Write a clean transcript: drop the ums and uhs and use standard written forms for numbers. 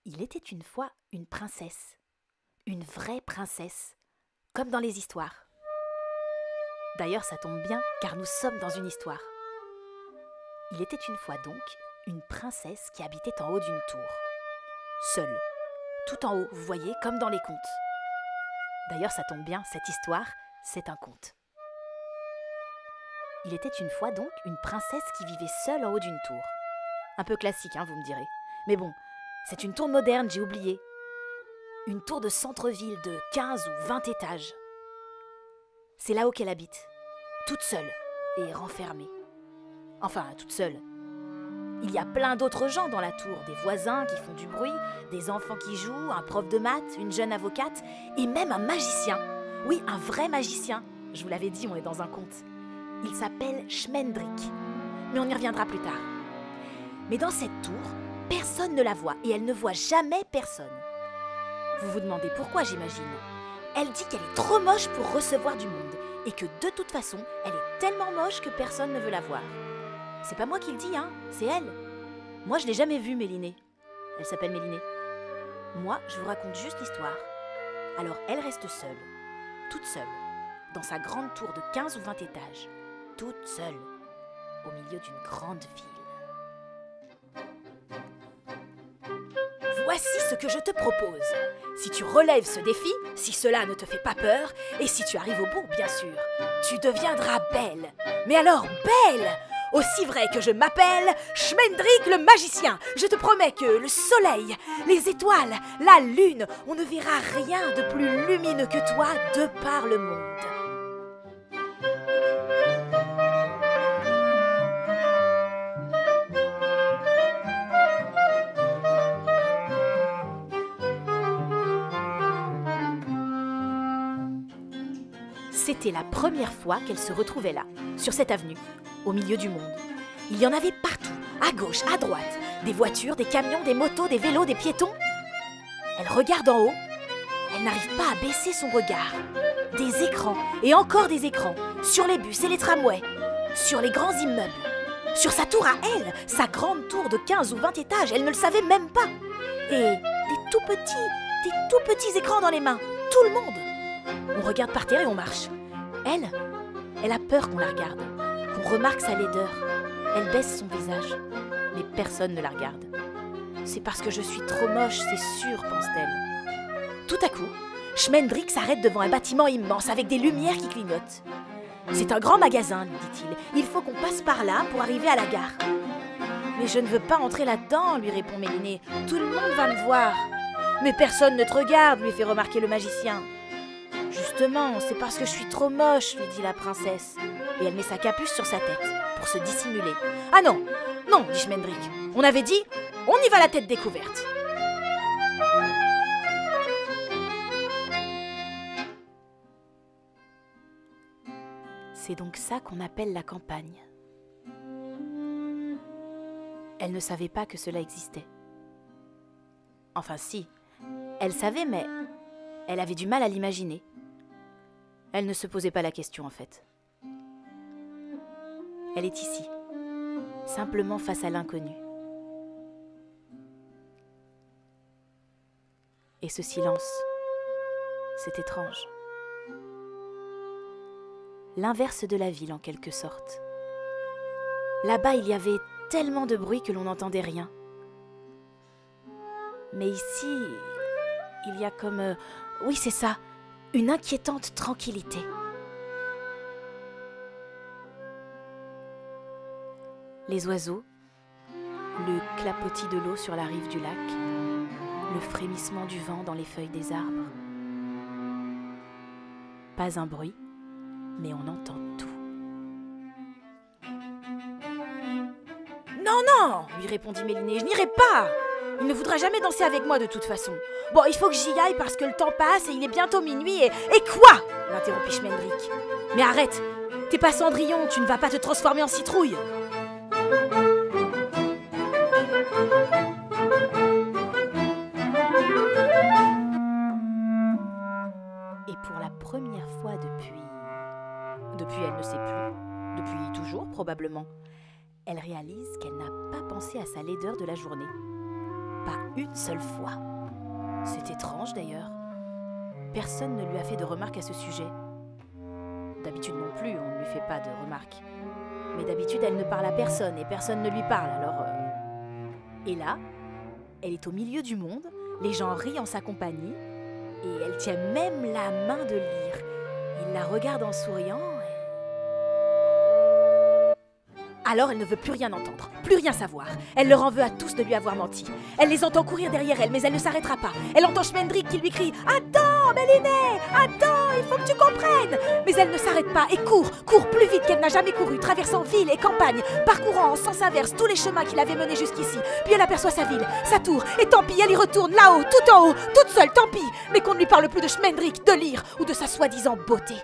Il était une fois une princesse, une vraie princesse, comme dans les histoires. D'ailleurs, ça tombe bien, car nous sommes dans une histoire. Il était une fois donc une princesse qui habitait en haut d'une tour, seule, tout en haut, vous voyez, comme dans les contes. D'ailleurs, ça tombe bien, cette histoire, c'est un conte. Il était une fois donc une princesse qui vivait seule en haut d'une tour. Un peu classique, vous me direz. Mais bon, c'est une tour moderne, j'ai oublié. Une tour de centre-ville de 15 ou 20 étages. C'est là-haut qu'elle habite, toute seule et renfermée. Enfin, toute seule. Il y a plein d'autres gens dans la tour, des voisins qui font du bruit, des enfants qui jouent, un prof de maths, une jeune avocate et même un magicien. Oui, un vrai magicien. Je vous l'avais dit, on est dans un conte. Il s'appelle Schmendrick, mais on y reviendra plus tard. Mais dans cette tour, personne ne la voit et elle ne voit jamais personne. Vous vous demandez pourquoi, j'imagine. Elle dit qu'elle est trop moche pour recevoir du monde et que de toute façon, elle est tellement moche que personne ne veut la voir. C'est pas moi qui le dis, c'est elle. Moi, je l'ai jamais vue, Mélinée. Elle s'appelle Mélinée. Moi, je vous raconte juste l'histoire. Alors, elle reste seule, toute seule, dans sa grande tour de 15 ou 20 étages, toute seule, au milieu d'une grande ville. Voici ce que je te propose. Si tu relèves ce défi, si cela ne te fait pas peur, et si tu arrives au bout, bien sûr, tu deviendras belle. Mais alors belle! Aussi vrai que je m'appelle Schmendrick le magicien. Je te promets que le soleil, les étoiles, la lune, on ne verra rien de plus lumineux que toi de par le monde. C'était la première fois qu'elle se retrouvait là, sur cette avenue, au milieu du monde. Il y en avait partout, à gauche, à droite, des voitures, des camions, des motos, des vélos, des piétons. Elle regarde en haut, elle n'arrive pas à baisser son regard. Des écrans, et encore des écrans, sur les bus et les tramways, sur les grands immeubles, sur sa tour à elle, sa grande tour de 15 ou 20 étages, elle ne le savait même pas. Et des tout petits écrans dans les mains, tout le monde. On regarde par terre et on marche. Elle a peur qu'on la regarde, qu'on remarque sa laideur. Elle baisse son visage, mais personne ne la regarde. C'est parce que je suis trop moche, c'est sûr, pense-t-elle. Tout à coup, Schmendrick s'arrête devant un bâtiment immense avec des lumières qui clignotent. C'est un grand magasin, lui dit-il. Il faut qu'on passe par là pour arriver à la gare. Mais je ne veux pas entrer là-dedans, lui répond Mélinée. Tout le monde va me voir. Mais personne ne te regarde, lui fait remarquer le magicien. Justement, c'est parce que je suis trop moche, lui dit la princesse. Et elle met sa capuche sur sa tête, pour se dissimuler. Ah non, non, dit Schmendrick. On avait dit, on y va la tête découverte. C'est donc ça qu'on appelle la campagne. Elle ne savait pas que cela existait. Enfin si, elle savait, mais elle avait du mal à l'imaginer. Elle ne se posait pas la question, en fait. Elle est ici, simplement face à l'inconnu. Et ce silence, c'est étrange. L'inverse de la ville, en quelque sorte. Là-bas, il y avait tellement de bruit que l'on n'entendait rien. Mais ici, il y a comme... oui, c'est ça, une inquiétante tranquillité. Les oiseaux, le clapotis de l'eau sur la rive du lac, le frémissement du vent dans les feuilles des arbres. Pas un bruit, mais on entend tout. Non, non, lui répondit Mélinée, je n'irai pas. Il ne voudra jamais danser avec moi de toute façon. Bon, il faut que j'y aille parce que le temps passe et il est bientôt minuit et... Et quoi? L'interrompit Schmendrick. Mais arrête, t'es pas Cendrillon, tu ne vas pas te transformer en citrouille. Et pour la première fois depuis elle ne sait plus, depuis toujours probablement, elle réalise qu'elle n'a pas pensé à sa laideur de la journée. Pas une seule fois. C'est étrange d'ailleurs. Personne ne lui a fait de remarques à ce sujet. D'habitude non plus, on ne lui fait pas de remarques. Mais d'habitude, elle ne parle à personne et personne ne lui parle, alors... Et là, elle est au milieu du monde, les gens rient en sa compagnie, et elle tient même la main de Lyre. Il la regarde en souriant. Alors elle ne veut plus rien entendre, plus rien savoir. Elle leur en veut à tous de lui avoir menti. Elle les entend courir derrière elle, mais elle ne s'arrêtera pas. Elle entend Schmendrick qui lui crie « Attends, Mélinée, attends, il faut que tu comprennes !» Mais elle ne s'arrête pas et court plus vite qu'elle n'a jamais couru, traversant ville et campagne, parcourant en sens inverse tous les chemins qui l'avaient menée jusqu'ici. Puis elle aperçoit sa ville, sa tour, et tant pis, elle y retourne là-haut, tout en haut, toute seule, tant pis, mais qu'on ne lui parle plus de Schmendrick, de Lyre ou de sa soi-disant beauté.